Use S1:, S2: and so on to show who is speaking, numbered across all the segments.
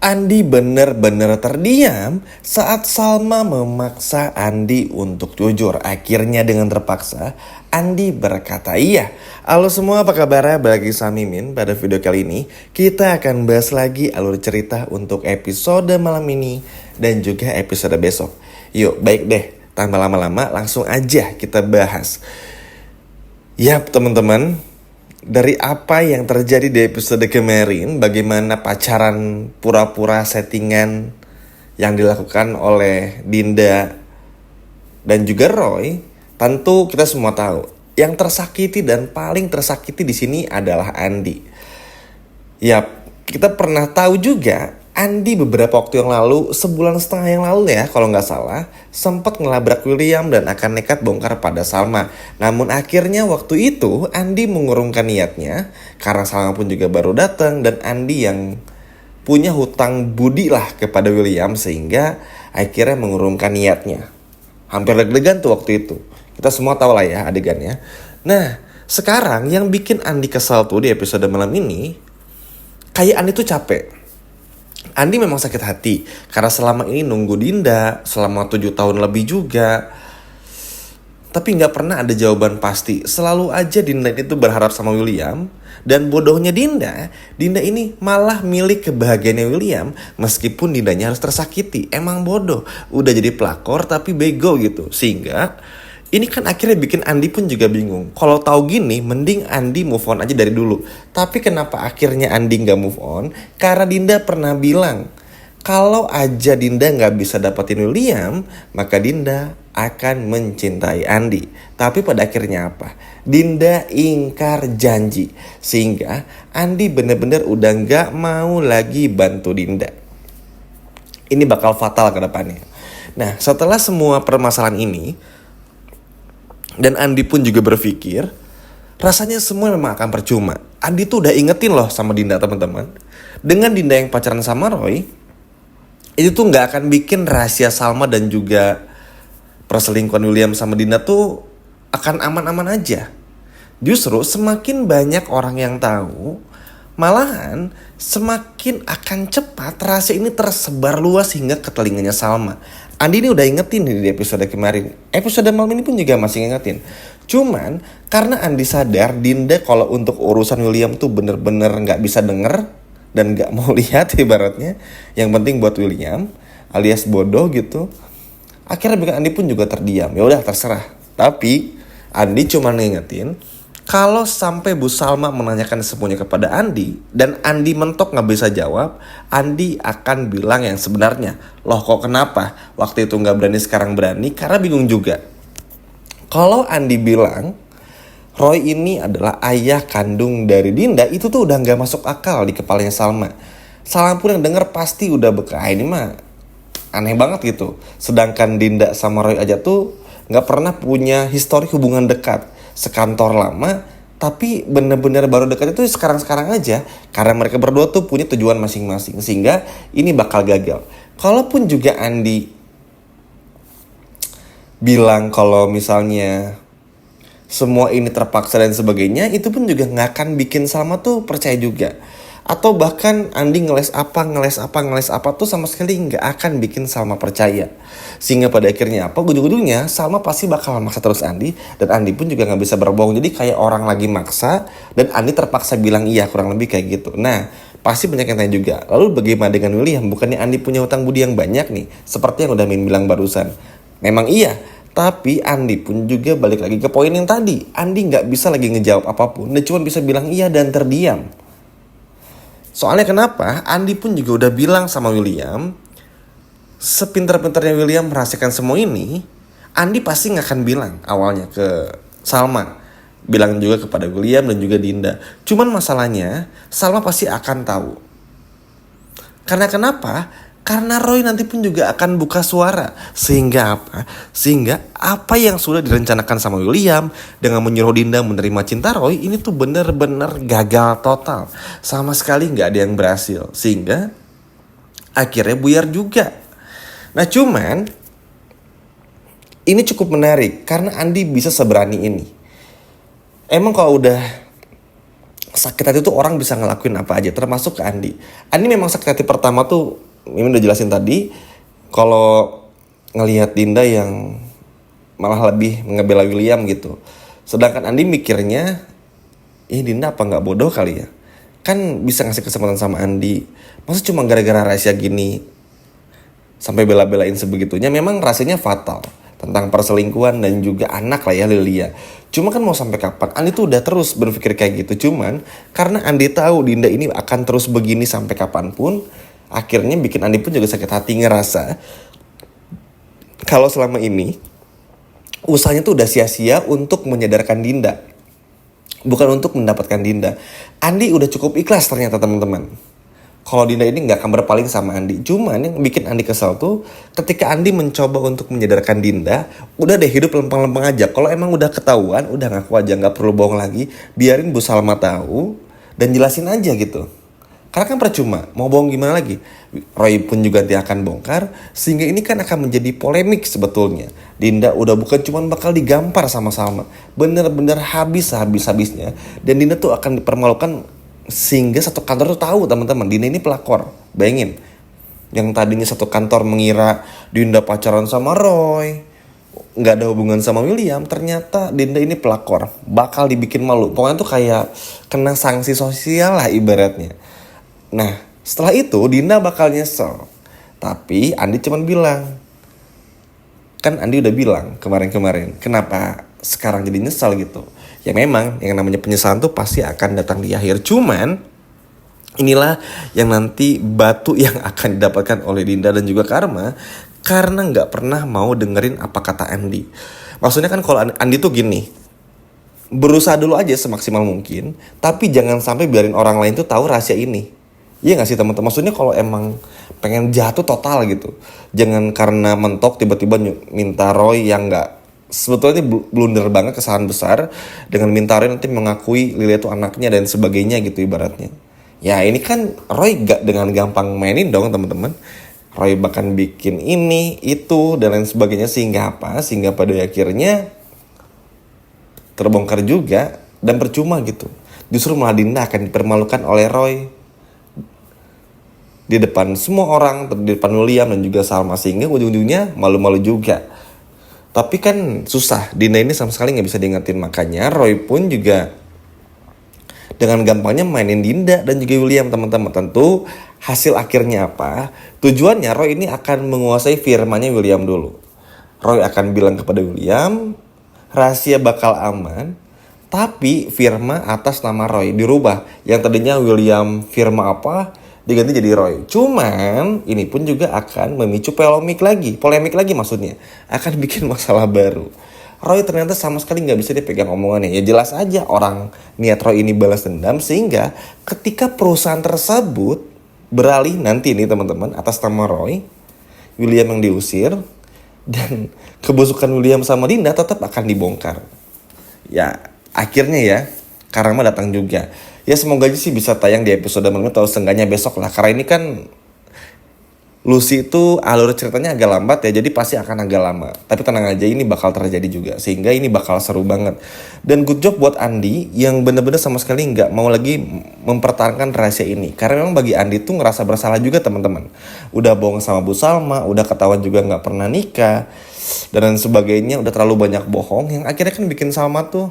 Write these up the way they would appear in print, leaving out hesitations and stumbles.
S1: Andi benar-benar terdiam saat Salma memaksa Andi untuk jujur. Akhirnya dengan terpaksa, Andi berkata iya. Halo semua, apa kabar? Bagi Samimin, pada video kali ini kita akan bahas lagi alur cerita untuk episode malam ini dan juga episode besok. Yuk, baik deh, tanpa lama-lama langsung aja kita bahas. Yap teman-teman, dari apa yang terjadi di episode kemarin, bagaimana pacaran pura-pura settingan yang dilakukan oleh Dinda dan juga Roy, tentu kita semua tahu yang tersakiti dan paling tersakiti di sini adalah Andi. Ya, kita pernah tahu juga Andi beberapa waktu yang lalu, sebulan setengah yang lalu ya kalau nggak salah, sempat ngelabrak William dan akan nekat bongkar pada Salma. Namun akhirnya waktu itu Andi mengurungkan niatnya karena Salma pun juga baru datang dan Andi yang punya hutang budi lah kepada William sehingga akhirnya mengurungkan niatnya. Hampir deg-degan tuh waktu itu. Kita semua tahu lah ya adegannya. Nah, sekarang yang bikin Andi kesal tuh di episode malam ini, kayak Andi tuh capek. Andi memang sakit hati karena selama ini nunggu Dinda selama 7 tahun lebih juga, tapi gak pernah ada jawaban pasti. Selalu aja Dinda itu berharap sama William. Dan bodohnya Dinda ini malah milik kebahagiaannya William meskipun Dindanya harus tersakiti. Emang bodoh, udah jadi pelakor tapi bego gitu. Sehingga ini kan akhirnya bikin Andi pun juga bingung. Kalau tahu gini, mending Andi move on aja dari dulu. Tapi kenapa akhirnya Andi nggak move on? Karena Dinda pernah bilang, kalau aja Dinda nggak bisa dapetin William, maka Dinda akan mencintai Andi. Tapi pada akhirnya apa? Dinda ingkar janji. Sehingga Andi bener-bener udah nggak mau lagi bantu Dinda. Ini bakal fatal ke depannya. Nah, setelah semua permasalahan ini, dan Andi pun juga berpikir, rasanya semua memang akan percuma. Andi tuh udah ingetin loh sama Dinda teman-teman. Dengan Dinda yang pacaran sama Roy, itu tuh gak akan bikin rahasia Salma dan juga perselingkuhan William sama Dinda tuh akan aman-aman aja. Justru semakin banyak orang yang tahu, malahan semakin akan cepat rahasia ini tersebar luas hingga ke telinganya Salma. Andi ini udah ingetin di episode kemarin. Episode malam ini pun juga masih ngingetin. Cuman karena Andi sadar Dinda kalau untuk urusan William tuh bener-bener gak bisa denger dan gak mau lihat ibaratnya. Yang penting buat William alias bodoh gitu. Akhirnya bikin Andi pun juga terdiam. Ya udah terserah. Tapi Andi cuma ngingetin, kalau sampai Bu Salma menanyakan semuanya kepada Andi dan Andi mentok gak bisa jawab, Andi akan bilang yang sebenarnya. Loh kok kenapa? Waktu itu gak berani sekarang berani? Karena bingung juga. Kalau Andi bilang Roy ini adalah ayah kandung dari Dinda, itu tuh udah gak masuk akal di kepalanya Salma. Salma pun yang denger pasti udah ini mah aneh banget gitu. Sedangkan Dinda sama Roy aja tuh gak pernah punya histori hubungan dekat. Sekantor lama, tapi bener-bener baru dekat itu sekarang-sekarang aja. Karena mereka berdua tuh punya tujuan masing-masing. Sehingga ini bakal gagal. Kalaupun juga Andi bilang kalau misalnya semua ini terpaksa dan sebagainya, itu pun juga gak akan bikin Salma tuh percaya juga. Atau bahkan Andi ngeles apa tuh sama sekali gak akan bikin Salma percaya. Sehingga pada akhirnya apa? Ujung-ujungnya Salma pasti bakal maksa terus Andi. Dan Andi pun juga gak bisa berbohong. Jadi kayak orang lagi maksa dan Andi terpaksa bilang iya, kurang lebih kayak gitu. Nah, pasti banyak yang tanya juga, lalu bagaimana dengan William? Bukannya Andi punya hutang budi yang banyak nih? Seperti yang udah Min bilang barusan. Memang iya, tapi Andi pun juga balik lagi ke poin yang tadi. Andi gak bisa lagi ngejawab apapun. Dia cuma bisa bilang iya dan terdiam. Soalnya kenapa? Andi pun juga udah bilang sama William, sepintar-pintarnya William merahasiakan semua ini, Andi pasti gak akan bilang awalnya ke Salma. Bilang juga kepada William dan juga Dinda. Cuman masalahnya, Salma pasti akan tahu. Karena kenapa? Karena Roy nanti pun juga akan buka suara. Sehingga apa? Sehingga apa yang sudah direncanakan sama William dengan menyuruh Dinda menerima cinta Roy, ini tuh bener-bener gagal total. Sama sekali gak ada yang berhasil. Sehingga akhirnya buyar juga. Nah cuman ini cukup menarik karena Andi bisa seberani ini. Emang kalau udah sakit hati tuh orang bisa ngelakuin apa aja, termasuk ke Andi. Andi memang sakit hati pertama tuh, Mimin udah jelasin tadi, kalau ngelihat Dinda yang malah lebih ngebela William gitu. Sedangkan Andi mikirnya, Dinda apa nggak bodoh kali ya? Kan bisa ngasih kesempatan sama Andi. Masa cuma gara-gara rahasia gini sampai bela-belain sebegitunya? Memang rasanya fatal tentang perselingkuhan dan juga anak lah ya Lilia. Cuma kan mau sampai kapan? Andi tuh udah terus berpikir kayak gitu. Cuman karena Andi tahu Dinda ini akan terus begini sampai kapanpun, akhirnya bikin Andi pun juga sakit hati ngerasa kalau selama ini usahanya tuh udah sia-sia untuk menyadarkan Dinda, bukan untuk mendapatkan Dinda. Andi udah cukup ikhlas ternyata teman-teman, kalau Dinda ini nggak akan berpaling sama Andi. Cuman yang bikin Andi kesal tuh ketika Andi mencoba untuk menyadarkan Dinda, udah deh hidup lempeng-lempeng aja. Kalau emang udah ketahuan, udah ngaku aja, nggak perlu bohong lagi. Biarin Bu Salma tahu dan jelasin aja gitu. Karena kan percuma, mau bohong gimana lagi? Roy pun juga dia akan bongkar, sehingga ini kan akan menjadi polemik sebetulnya. Dinda udah bukan cuma bakal digampar sama Salma, bener-bener habis-habisnya. Dan Dinda tuh akan dipermalukan sehingga satu kantor tuh tahu teman-teman, Dinda ini pelakor. Bayangin, yang tadinya satu kantor mengira Dinda pacaran sama Roy, nggak ada hubungan sama William, ternyata Dinda ini pelakor, bakal dibikin malu. Pokoknya tuh kayak kena sanksi sosial lah ibaratnya. Nah, setelah itu Dinda bakal nyesel. Tapi Andi cuman bilang, kan Andi udah bilang kemarin-kemarin, kenapa sekarang jadi nyesel gitu. Ya memang yang namanya penyesalan tuh pasti akan datang di akhir. Cuman inilah yang nanti batu yang akan didapatkan oleh Dinda dan juga Karma, karena gak pernah mau dengerin apa kata Andi. Maksudnya kan kalau Andi tuh gini, berusaha dulu aja semaksimal mungkin, tapi jangan sampai biarin orang lain tuh tahu rahasia ini. Iya gak sih teman-teman? Maksudnya kalau emang pengen jatuh total gitu, jangan karena mentok tiba-tiba minta Roy yang gak, sebetulnya ini blunder banget, kesalahan besar, dengan minta Roy nanti mengakui Lilia itu anaknya dan sebagainya gitu ibaratnya. Ya ini kan Roy gak dengan gampang mainin dong teman-teman. Roy bahkan bikin ini, itu, dan lain sebagainya. Sehingga apa? Sehingga pada akhirnya terbongkar juga dan percuma gitu. Justru malah Dinda akan dipermalukan oleh Roy di depan semua orang, di depan William dan juga Salma, sehingga ujung-ujungnya malu-malu juga. Tapi kan susah, Dinda ini sama sekali gak bisa diingetin. Makanya Roy pun juga dengan gampangnya mainin Dinda dan juga William teman-teman. Tentu hasil akhirnya apa? Tujuannya Roy ini akan menguasai firmannya William dulu. Roy akan bilang kepada William, rahasia bakal aman, tapi firma atas nama Roy dirubah. Yang tadinya William firma apa, diganti jadi Roy. Cuman ini pun juga akan memicu polemik lagi maksudnya. Akan bikin masalah baru. Roy ternyata sama sekali gak bisa dipegang omongannya. Ya jelas aja orang niat Roy ini balas dendam, sehingga ketika perusahaan tersebut beralih nanti nih teman-teman atas nama Roy, William yang diusir, dan kebusukan William sama Dinda tetap akan dibongkar. Ya akhirnya ya Karma datang juga. Ya semoga aja sih bisa tayang di episode malam atau seenggaknya besok lah. Karena ini kan Lucy itu alur ceritanya agak lambat ya, jadi pasti akan agak lama. Tapi tenang aja, ini bakal terjadi juga, sehingga ini bakal seru banget. Dan good job buat Andi yang bener-bener sama sekali nggak mau lagi mempertahankan rahasia ini. Karena memang bagi Andi tuh ngerasa bersalah juga teman-teman. Udah bohong sama Bu Salma, udah ketahuan juga nggak pernah nikah, dan sebagainya. Udah terlalu banyak bohong yang akhirnya kan bikin Salma tuh,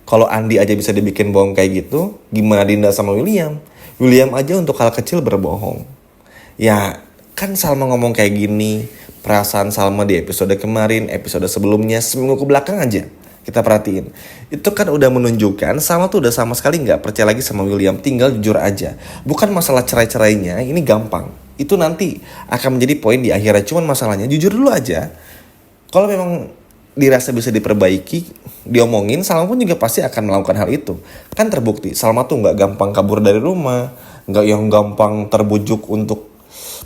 S1: kalau Andi aja bisa dibikin bohong kayak gitu, gimana Dinda sama William? William aja untuk hal kecil berbohong. Ya kan Salma ngomong kayak gini, perasaan Salma di episode kemarin, episode sebelumnya, seminggu ke belakang aja kita perhatiin. Itu kan udah menunjukkan Salma tuh udah sama sekali gak percaya lagi sama William, tinggal jujur aja. Bukan masalah cerai-cerainya, ini gampang. Itu nanti akan menjadi poin di akhirnya. Cuman masalahnya jujur dulu aja. Kalau memang dirasa bisa diperbaiki, diomongin, Salma pun juga pasti akan melakukan hal itu. Kan terbukti Salma tuh gak gampang kabur dari rumah, gak yang gampang terbujuk untuk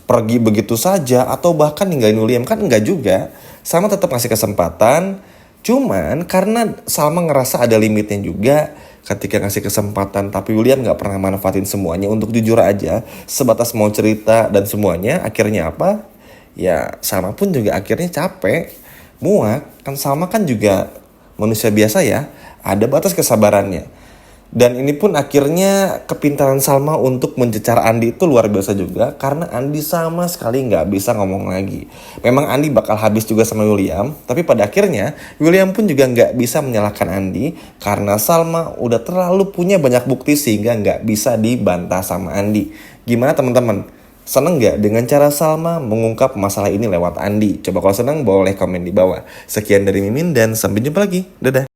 S1: pergi begitu saja, atau bahkan ninggalin William, kan enggak juga. Salma tetap ngasih kesempatan. Cuman karena Salma ngerasa ada limitnya juga ketika ngasih kesempatan, tapi William gak pernah manfaatin semuanya untuk jujur aja, sebatas mau cerita dan semuanya. Akhirnya apa? Ya Salma pun juga akhirnya capek, muak. Kan Salma kan juga manusia biasa ya, ada batas kesabarannya. Dan ini pun akhirnya kepintaran Salma untuk mencecar Andi itu luar biasa juga. Karena Andi sama sekali nggak bisa ngomong lagi. Memang Andi bakal habis juga sama William. Tapi pada akhirnya William pun juga nggak bisa menyalahkan Andi. Karena Salma udah terlalu punya banyak bukti sehingga nggak bisa dibantah sama Andi. Gimana teman-teman? Seneng nggak dengan cara Salma mengungkap masalah ini lewat Andi? Coba kalau seneng boleh komen di bawah. Sekian dari Mimin dan sampai jumpa lagi. Dadah.